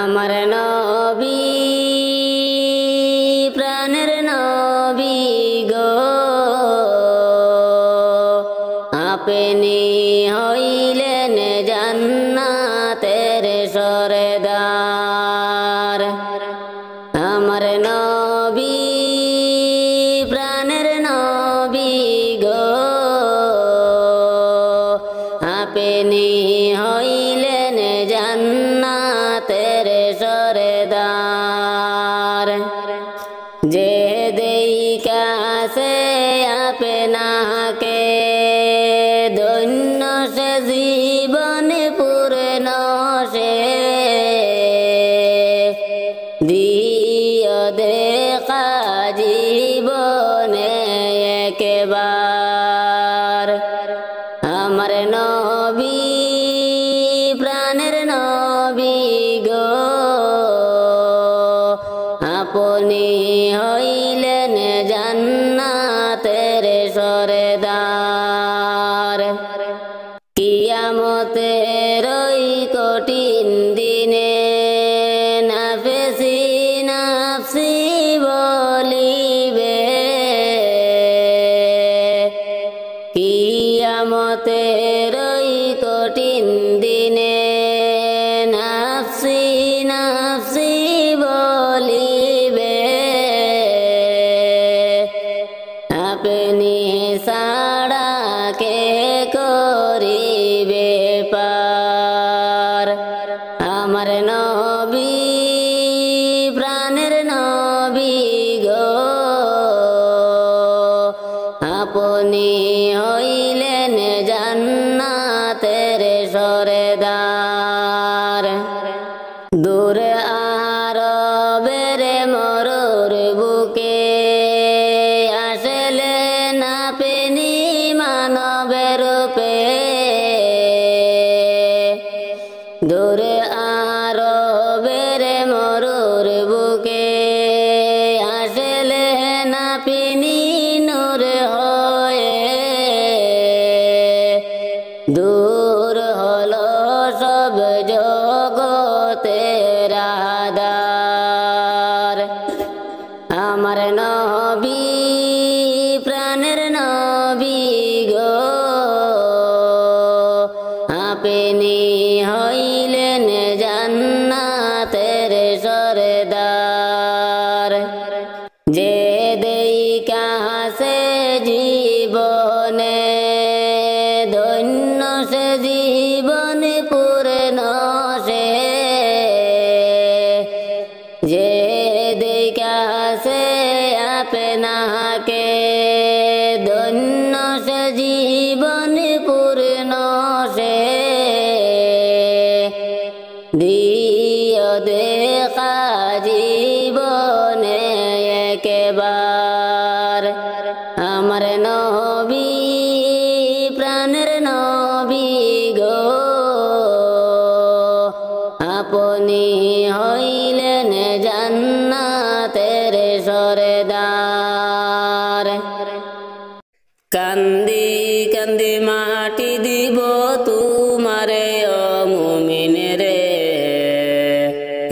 আমার নবী প্রাণের নবী গো আপনি হইলেন জান্নাতের সরদার আমার নবী প্রাণের নবী গো আপনি হইলেন জান্নাতের সরদার যে দেইকাছে আপনাকে ধন্য সে জীবন পূর্ণ সে দিয় দেখা জীবনে একবার আমার নবী প্রাণের নবী গো আপনি হইলেন জান্নাতের সরদার কিয়ামতের ওই কঠিন দিনে নাফসি নাফসি বলিবে কিয়ামতের ওই কঠিন দিনে নাফসি নাফসি বলিবে আপনি ছাড়া কে করিবে পার আমার নবী প্রাণের নবী গো আপনি হইলেন জান্নাতের সরদার দূরে আরবের মরুর বুকে আসলেন আপনি মানবের রূপে দূরে আরবের মরুর বুকে আসলেন আপনি নূর হয়ে দূর হলো সব জগতের আধার আমার নবী প্রাণের নবী গো আপনি হইলেন জান্নাতের সরদার যে দেইকাছে জীবনে ধন্য সে জীবন পূর্ণ সে যে দেইকাছে আপনাকে ধন্য সে জীবন পূর্ণ সে দিয় দেখা জীবনে একবার আমার নবী প্রাণের নবী গো আপনি হইলেন জান্নাতের সরদার কান্দি কান্দি মাটি দিব তোমারে ও মুমিন রে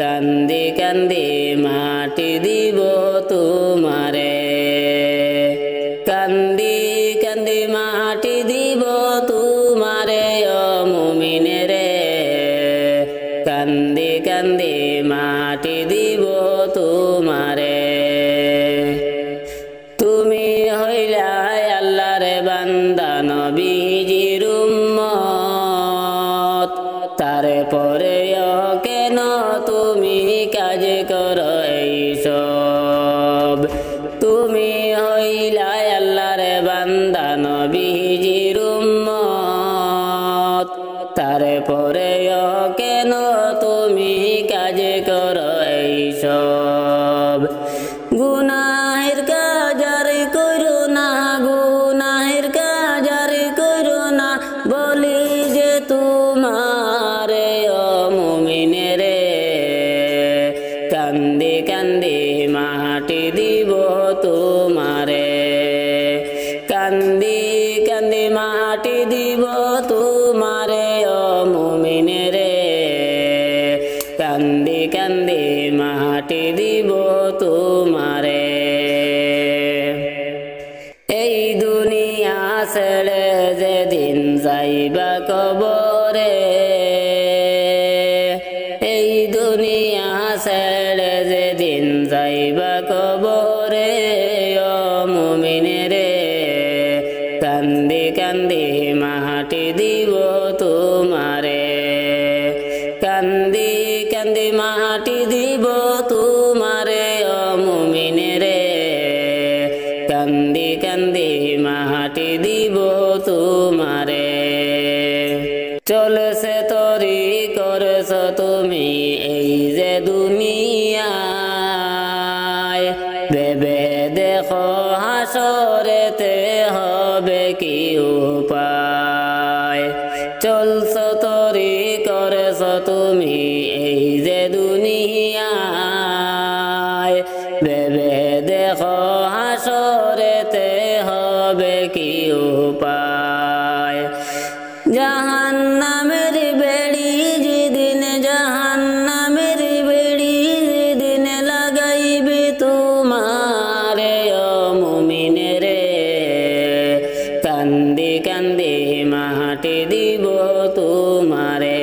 কান্দি কান্দি মাটি দিব তোমারে কান্দি কান্দি মাটি দিব তোমারে ও মুমিন রে কান্দি কান্দি মাটি দিব তোমারে তুমি হইলা আল্লাহর বান্দা নবীজির উম্মত তারপরে কেন তুমি কাজ করো এইসব তুমি হইলা আল্লাহর বান্দা নবীজির উম্মত তারপরে কেন তুমি কাজ করো এইসব গুনাহের কাজ আর করো না গুনাহের কাজ আর করো না বলি যে তোমারে ও মুমিন রে কান্দি কান্দি মাটি দিব তোমারে কান্দি কান্দি মাটি দিব তোমারে ও মুমিন রে কান্দি কান্দি কান্দি মাটি দিব তোমারে এই দুনিয়া ছেড়ে যেদিন যাইবা কবরে এই দুনিয়া ছেড়ে যেদিন যাইবা কবরে ও মুমিনেরে কান্দি কান্দি মাটি দিব তোমারে কান্দি কান্দি মাটি দিব তোমারে ও মুমিনেরে কান্দি কান্দি মাটি দিব তোমারে চলছে তরি করছ তুমি এই যে দুনিয়ায় ভেবে দেখো হাসরেতে হবে কি উপায় চলছ তরি করছ তুমি এই যে দুনিয়ায় ভেবে দেখো হাসরেতে হবে কি উপায় জাহান্নামের বেড়ি যেদিন জাহান্নামের বেড়ি যেদিন লাগাইবে তোমারে ও মুমিনেরে কান্দি কান্দি মাটি দিব তোমারে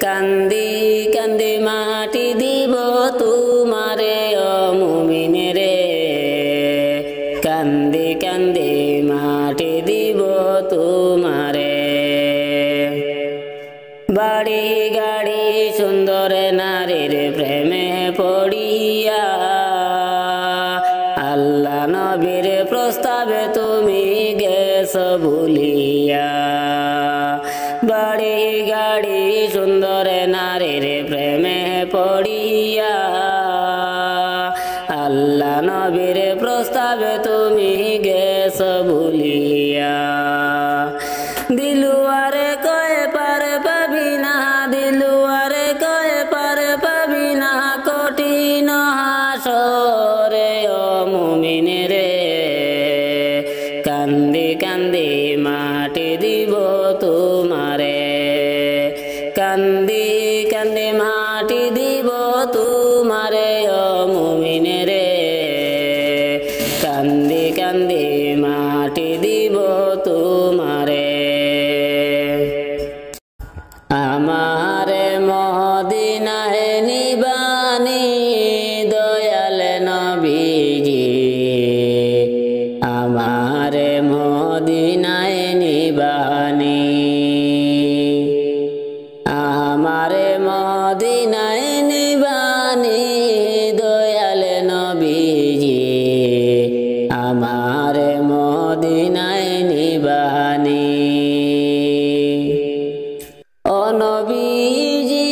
কান্দি কান্দি মাটি দিব তোমারে ও মুমিনেরে কান্দি কান্দি মাটি দিব তোমারে বাড়ি গাড়ি সুন্দর নারীর প্রেমে পড়িয়া আল্লাহ নবীর প্রস্তাবে তুমি গেছ ভুলিয়া বাড়ি গাড়ি সুন্দর নারীর প্রেমে পড়িয়া আল্লাহ নবীর প্রস্তাবে তুমি গেছ ভুলিয়া দিলুয়ারে কয়ে পারে পাবি না দিলুয়ারে কয়ে পারে পাবি না কঠিন হাসরে ও মুমিনেরে কান্দি কান্দি মাটি দিব তোমারে কান্দি কান্দি মাটি দিব তোমারে ও মুমিনেরে কান্দি কান্দি মাটি দিব তোমারে আমারে মদিনায় নিবানি দয়াল নবীজি আমারে মদিনায় নিবানি আমারে মদিনায় নিবানি দয়াল নবীজি আমারে মদিনায় নিবানি ও নবীজি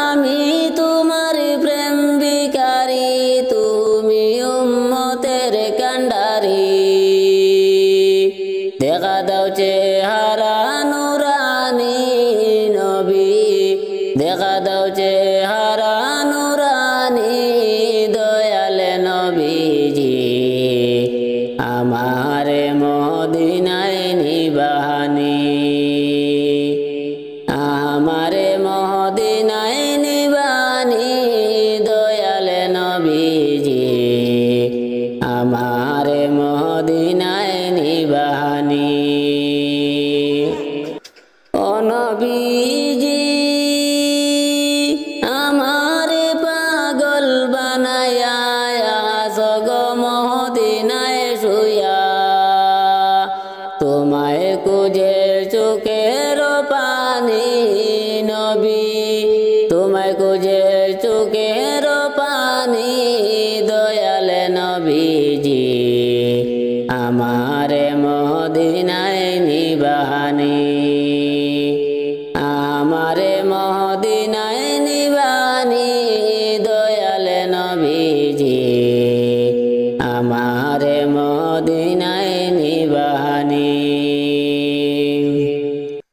আমি তোমার প্রেম ভিখারি তুমি উম্মতের কান্ডারি দেখা দাও চেহারা নুরানি নবী দেখা দাও চেহারা নুরানি দয়াল নবীজি আমারে মদিনায় নিবানি আমারে মদিনায় নিবানি দয়াল নবীজি আমারে মদিনায় নিবানি ও নবীজি আমারে পাগল বানায়া জগ মদিনায় শুয়া তোমায় খুঁজে চোখের পানি নবী তোমায় খুঁজে চোখের পানি দয়াল নবীজি আমারে মদিনায় নিবানি আমারে মদিনায় নিবানি দয়াল নবীজি আমারে মদিনায় নিবানি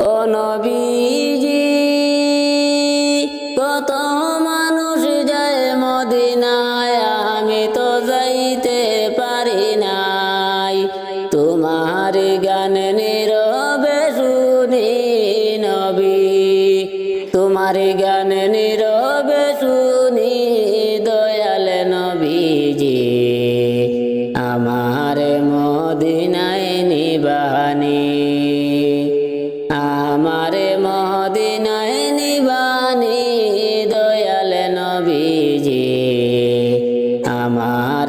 ও নবীজি কত মানুষ যায় মদিনায় আমি তো যাইতে পারি নাই তোমার গান নীরবে শুনি নবী তোমার গান নীরবে শুনি দয়াল নবীজি আমার মদিনায় নিবানি আমার মদিনায় নিবানি দয়াল নবীজি আমার